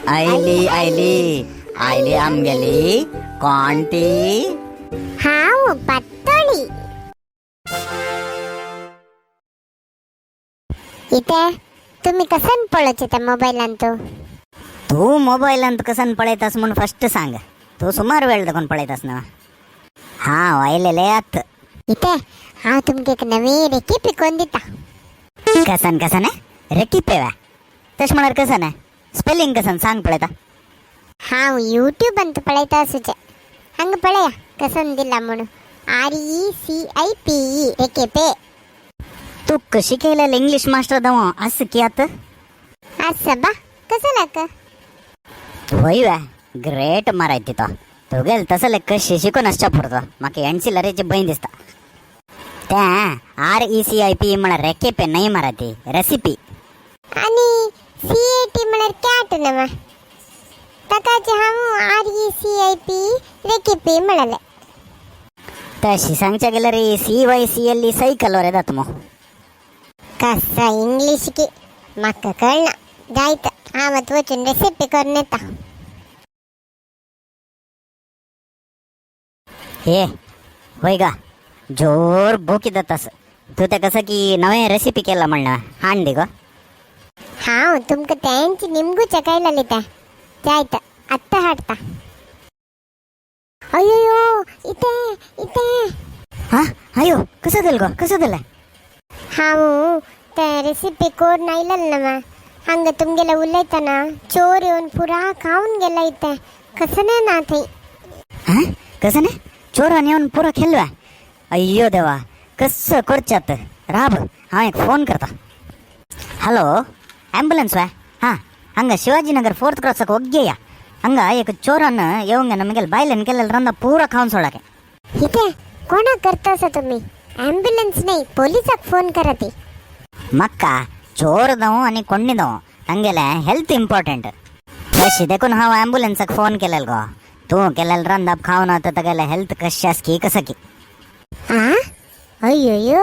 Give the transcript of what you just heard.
Oily oily oily आमगेली कोणती हाव पातळी. इथे तुम्ही कसन पळत त्या मोबाईलान तू मोबाईल कसन पळयतास म्हणून फर्स्ट सांग. तू सुमार वेळ तकून पळयतास ना. हा वायलेले आत इथे हाव तुमका एक नवी रेसिपी कोण दिता. कसन कसन आहे रेकिपे वा तश म्हणार कसन आहे स्पेलिंग कसन सांग पळयता. हाव यूट्यूब अंत पळयता असूचे हंग पळया कसन दिला म्हणून. RECIPE रेकेपे. तू कशी केलेलं इंग्लिश मास्टर दव असं की आता असं बा कसं लाग. होय वा ग्रेट मारायती तो. तू गेल तसं कशी शिकून असच्या पुरतो माका एनसीलरीची बहीण दिसता. त्या RECIPE म्हणा रेकेपे नाही मारायती रेसिपी. आणि CAT म्हणा कॅट नवा तकाचे हाव RECIPE रेकेपे म्हणाले. तशी सांगच्या गेलं रे CYCLE सही कलर आहे दात मग. कसा इंग्लिश की माका कळना जायत आवत वचून रेसिपी करून येता. हे होय गा जोर भूक येतात तसं. तू ते कसं की नवे रेसिपी केला म्हणणं हाण दे ग. हाव तुमका त्यांची निमगूच्या कायला लिहिता जायत आत्ता हाडता. अयो इथे इथे हा अयो कसं दिल ग कसं दिलंय. हाव त्या रेसिपी कोड नाही ना मा हंग तुमगेला उलयताना चोर येऊन पुरा खाऊन गेला इथे कसं नाही ना थई. हा कसं नाही चोराने येऊन पुरा खेळवा. अय्यो देवा कसं करच्यात राब. हा एक फोन करता. हॅलो ॲम्ब्युलन्स वा हां ಹಂಗ ಶಿವಾಜಿನಗರ 4th ಕ್ರಾಸಕ್ಕೆ ಹೋಗ್ಯಯ್ಯ. ಹಂಗ एक चोरान येऊन नमगे बायलन केलेलं रंदा पुरा खाऊन सोडाके. इथे कोणा करतासा तुम्ही. ॲम्ब्युलन्स नाही पोलिसाक फोन करते. मक्का चोरदव आणि ಕೊಂಡಿದವ ಹಂಗೆಲ್ಲ ಹೆಲ್ತ್ ಇಂಪಾರ್ಟೆಂಟ್. तशी देखून हा ॲम्ब्युलन्सक फोन केलेलं गो. तू केलेलं रंदा खाऊन आता तगेला हेल्थ कशास की कसं की. आ अय्यो